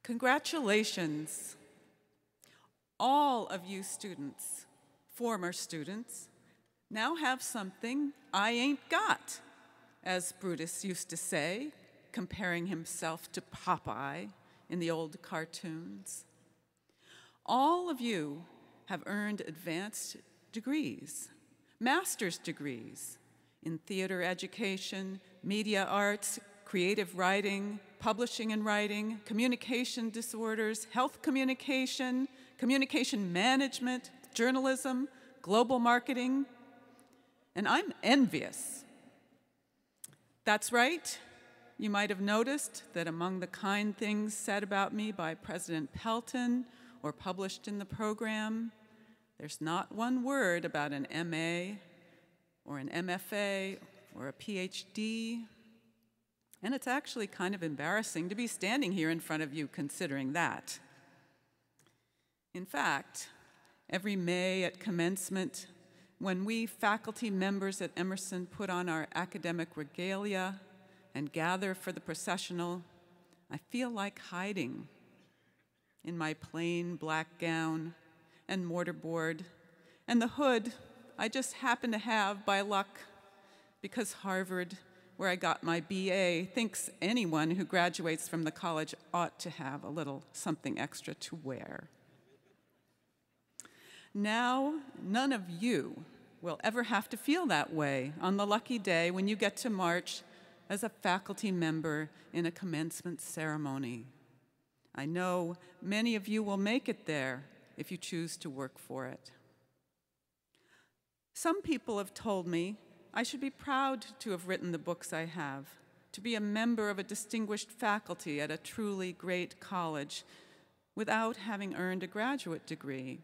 Congratulations. All of you students, former students, now have something I ain't got, as Brutus used to say, comparing himself to Popeye in the old cartoons. All of you have earned advanced degrees, master's degrees in theater education, media arts, creative writing, publishing and writing, communication disorders, health communication, communication management, journalism, global marketing, and I'm envious. That's right. You might have noticed that among the kind things said about me by President Pelton or published in the program, there's not one word about an MA or an MFA or a PhD. And it's actually kind of embarrassing to be standing here in front of you considering that. In fact, every May at commencement, when we faculty members at Emerson put on our academic regalia and gather for the processional, I feel like hiding in my plain black gown and mortarboard and the hood I just happen to have by luck because Harvard, where I got my BA, thinks anyone who graduates from the college ought to have a little something extra to wear. Now, none of you will ever have to feel that way on the lucky day when you get to march as a faculty member in a commencement ceremony. I know many of you will make it there if you choose to work for it. Some people have told me I should be proud to have written the books I have, to be a member of a distinguished faculty at a truly great college without having earned a graduate degree.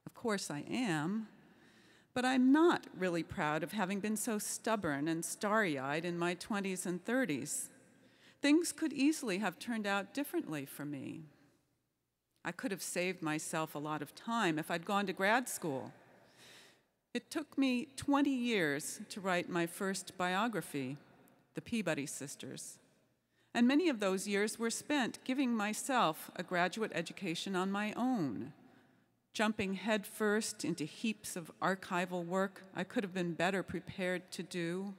Of course I am, but I'm not really proud of having been so stubborn and starry-eyed in my 20s and 30s. Things could easily have turned out differently for me. I could have saved myself a lot of time if I'd gone to grad school. It took me 20 years to write my first biography, The Peabody Sisters, and many of those years were spent giving myself a graduate education on my own, jumping headfirst into heaps of archival work I could have been better prepared to do,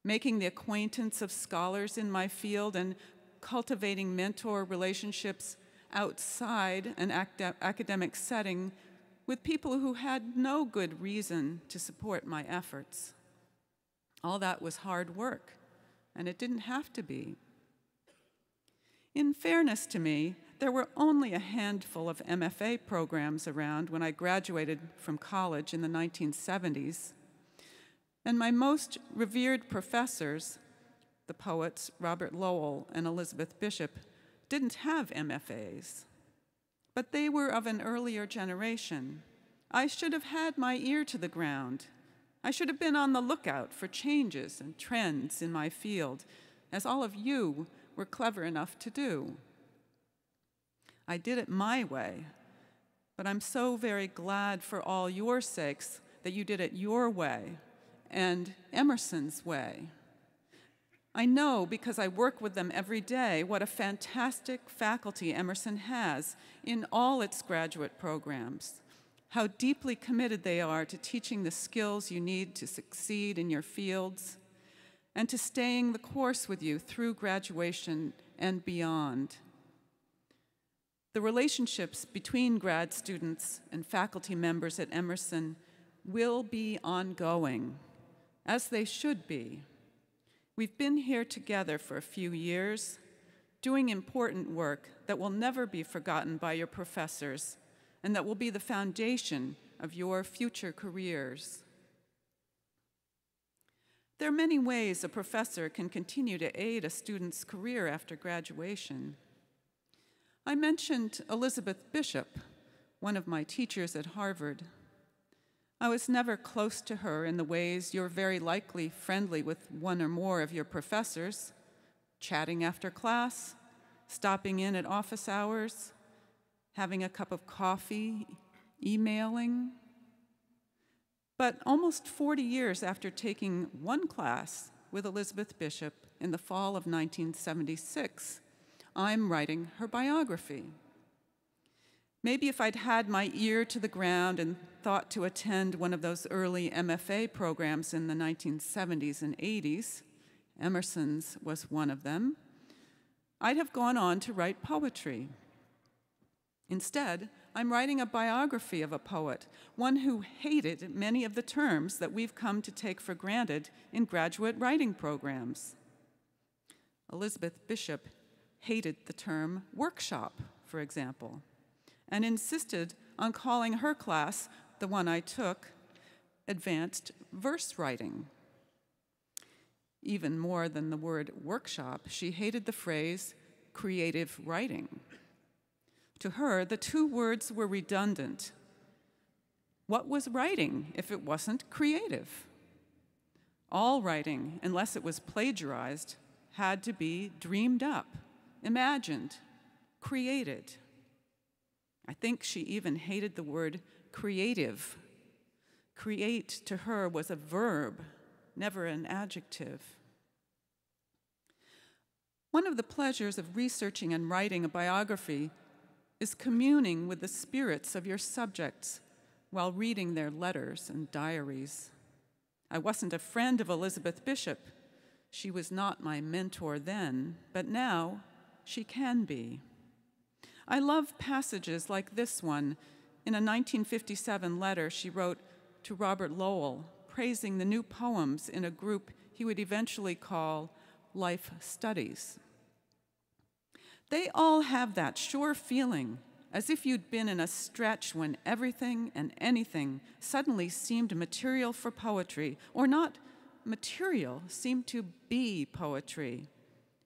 making the acquaintance of scholars in my field and cultivating mentor relationships outside an academic setting with people who had no good reason to support my efforts. All that was hard work, and it didn't have to be. In fairness to me, there were only a handful of MFA programs around when I graduated from college in the 1970s, and my most revered professors, the poets Robert Lowell and Elizabeth Bishop, didn't have MFAs. But they were of an earlier generation. I should have had my ear to the ground. I should have been on the lookout for changes and trends in my field, as all of you were clever enough to do. I did it my way, but I'm so very glad for all your sakes that you did it your way and Emerson's way. I know, because I work with them every day, what a fantastic faculty Emerson has in all its graduate programs, how deeply committed they are to teaching the skills you need to succeed in your fields, and to staying the course with you through graduation and beyond. The relationships between grad students and faculty members at Emerson will be ongoing, as they should be. We've been here together for a few years, doing important work that will never be forgotten by your professors and that will be the foundation of your future careers. There are many ways a professor can continue to aid a student's career after graduation. I mentioned Elizabeth Bishop, one of my teachers at Harvard. I was never close to her in the ways you're very likely friendly with one or more of your professors, chatting after class, stopping in at office hours, having a cup of coffee, emailing. But almost 40 years after taking one class with Elizabeth Bishop in the fall of 1976, I'm writing her biography. Maybe if I'd had my ear to the ground and thought to attend one of those early MFA programs in the 1970s and 80s, Emerson's was one of them, I'd have gone on to write poetry. Instead, I'm writing a biography of a poet, one who hated many of the terms that we've come to take for granted in graduate writing programs. Elizabeth Bishop hated the term workshop, for example, and insisted on calling her class, the one I took, advanced verse writing. Even more than the word workshop, she hated the phrase creative writing. To her, the two words were redundant. What was writing if it wasn't creative? All writing, unless it was plagiarized, had to be dreamed up, imagined, created. I think she even hated the word creative. Create to her was a verb, never an adjective. One of the pleasures of researching and writing a biography is communing with the spirits of your subjects while reading their letters and diaries. I wasn't a friend of Elizabeth Bishop. She was not my mentor then, but now she can be. I love passages like this one. In a 1957 letter she wrote to Robert Lowell, praising the new poems in a group he would eventually call Life Studies. They all have that sure feeling, as if you'd been in a stretch when everything and anything suddenly seemed material for poetry, or not material, seemed to be poetry,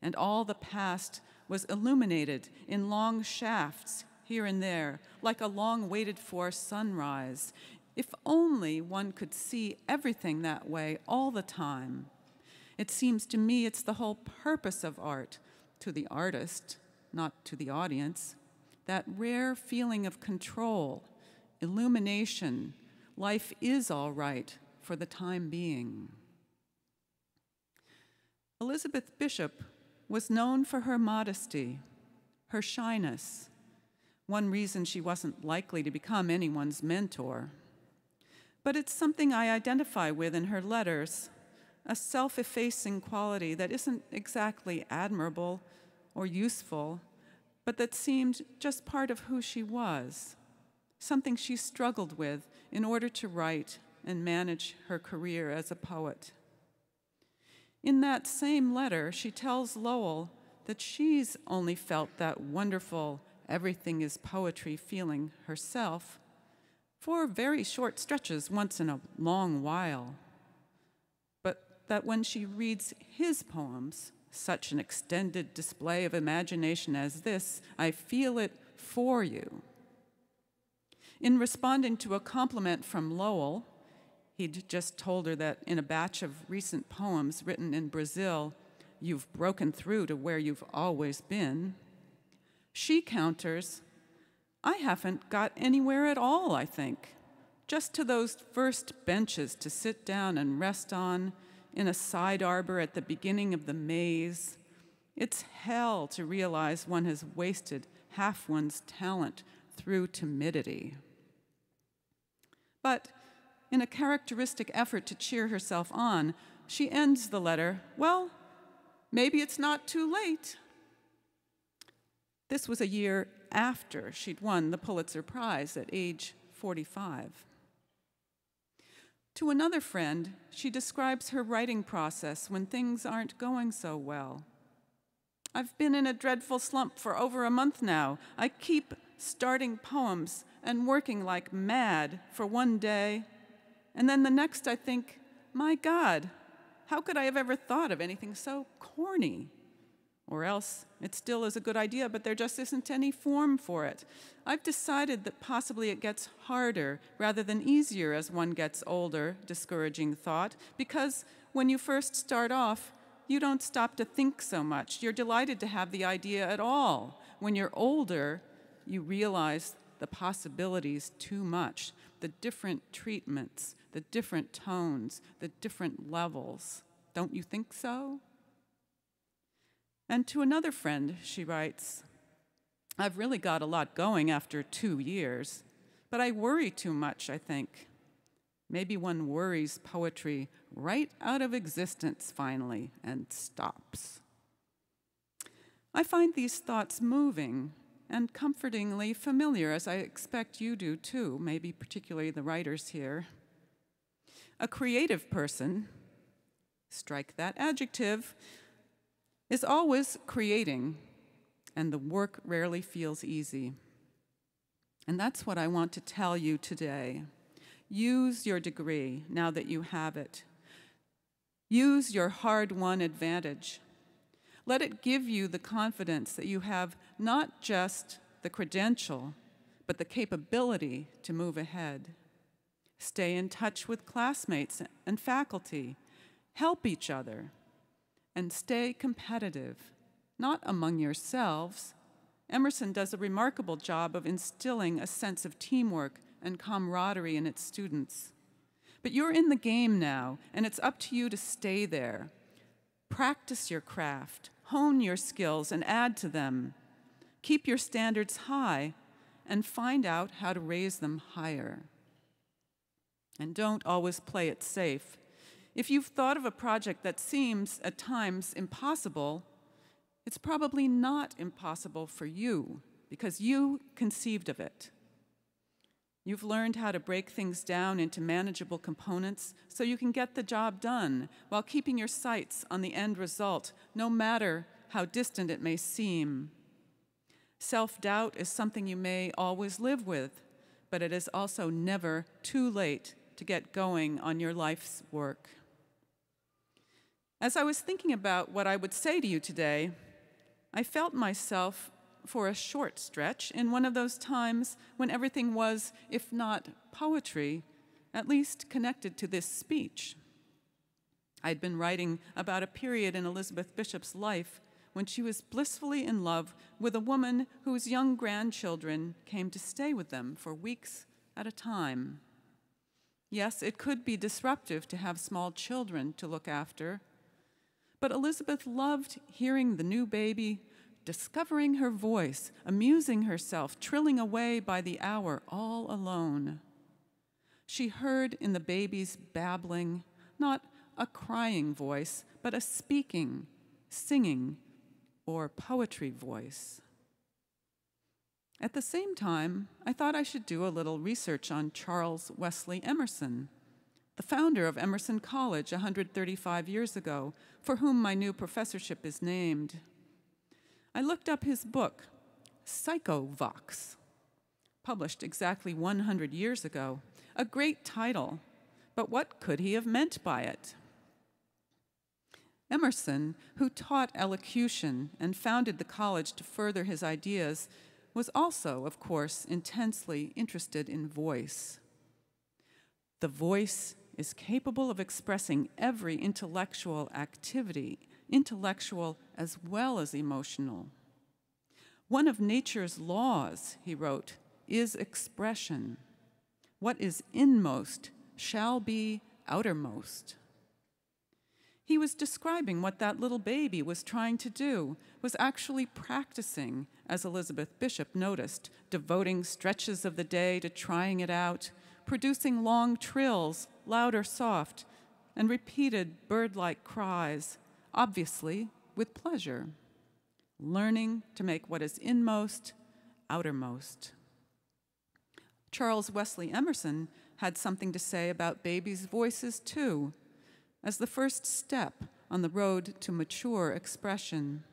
and all the past was illuminated in long shafts here and there, like a long-waited-for sunrise. If only one could see everything that way all the time. It seems to me it's the whole purpose of art, to the artist, not to the audience, that rare feeling of control, illumination. Life is all right for the time being. Elizabeth Bishop was known for her modesty, her shyness, one reason she wasn't likely to become anyone's mentor. But it's something I identify with in her letters, a self-effacing quality that isn't exactly admirable or useful, but that seemed just part of who she was, something she struggled with in order to write and manage her career as a poet. In that same letter, she tells Lowell that she's only felt that wonderful everything is poetry feeling herself for very short stretches once in a long while, but that when she reads his poems, such an extended display of imagination as this, I feel it for you. In responding to a compliment from Lowell, he'd just told her that in a batch of recent poems written in Brazil, you've broken through to where you've always been. She counters, I haven't got anywhere at all, I think. Just to those first benches to sit down and rest on in a side arbor at the beginning of the maze. It's hell to realize one has wasted half one's talent through timidity. But in a characteristic effort to cheer herself on, she ends the letter, well, maybe it's not too late. This was a year after she'd won the Pulitzer Prize at age 45. To another friend, she describes her writing process when things aren't going so well. I've been in a dreadful slump for over a month now. I keep starting poems and working like mad for one day, and then the next I think, my God, how could I have ever thought of anything so corny? Or else it still is a good idea, but there just isn't any form for it. I've decided that possibly it gets harder rather than easier as one gets older, discouraging thought, because when you first start off, you don't stop to think so much. You're delighted to have the idea at all. When you're older, you realize the possibilities too much, the different treatments, the different tones, the different levels. Don't you think so? And to another friend, she writes, I've really got a lot going after 2 years, but I worry too much, I think. Maybe one worries poetry right out of existence finally and stops. I find these thoughts moving and comfortingly familiar, as I expect you do too, maybe particularly the writers here. A creative person, strike that adjective, is always creating, and the work rarely feels easy. And that's what I want to tell you today. Use your degree now that you have it. Use your hard-won advantage. Let it give you the confidence that you have not just the credential, but the capability to move ahead. Stay in touch with classmates and faculty. Help each other. And stay competitive, not among yourselves. Emerson does a remarkable job of instilling a sense of teamwork and camaraderie in its students. But you're in the game now, and it's up to you to stay there. Practice your craft, hone your skills, and add to them. Keep your standards high, and find out how to raise them higher. And don't always play it safe. If you've thought of a project that seems at times impossible, it's probably not impossible for you, because you conceived of it. You've learned how to break things down into manageable components so you can get the job done while keeping your sights on the end result, no matter how distant it may seem. Self-doubt is something you may always live with, but it is also never too late to get going on your life's work. As I was thinking about what I would say to you today, I felt myself, for a short stretch, in one of those times when everything was, if not poetry, at least connected to this speech. I'd been writing about a period in Elizabeth Bishop's life when she was blissfully in love with a woman whose young grandchildren came to stay with them for weeks at a time. Yes, it could be disruptive to have small children to look after, but Elizabeth loved hearing the new baby, discovering her voice, amusing herself, trilling away by the hour all alone. She heard in the baby's babbling, not a crying voice, but a speaking, singing, or poetry voice. At the same time, I thought I should do a little research on Charles Wesley Emerson, the founder of Emerson College 135 years ago, for whom my new professorship is named. I looked up his book, Psychovox, published exactly 100 years ago. A great title, but what could he have meant by it? Emerson, who taught elocution and founded the college to further his ideas, was also, of course, intensely interested in voice. The voice is capable of expressing every intellectual activity, intellectual as well as emotional. One of nature's laws, he wrote, is expression. What is inmost shall be outermost. He was describing what that little baby was trying to do, was actually practicing, as Elizabeth Bishop noticed, devoting stretches of the day to trying it out, producing long trills, loud or soft, and repeated bird-like cries, obviously with pleasure, learning to make what is inmost outermost. Charles Wesley Emerson had something to say about babies' voices too, as the first step on the road to mature expression.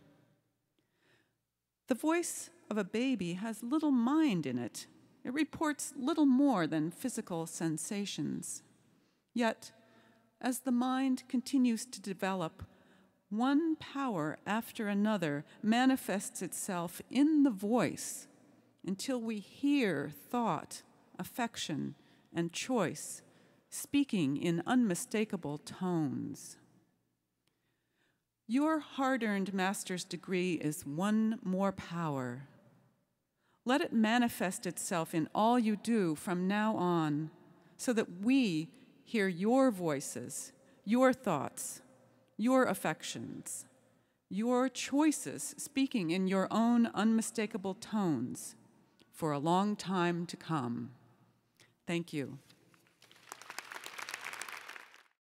The voice of a baby has little mind in it. It reports little more than physical sensations. Yet, as the mind continues to develop, one power after another manifests itself in the voice until we hear thought, affection, and choice speaking in unmistakable tones. Your hard-earned master's degree is one more power. Let it manifest itself in all you do from now on, so that we hear your voices, your thoughts, your affections, your choices speaking in your own unmistakable tones for a long time to come. Thank you.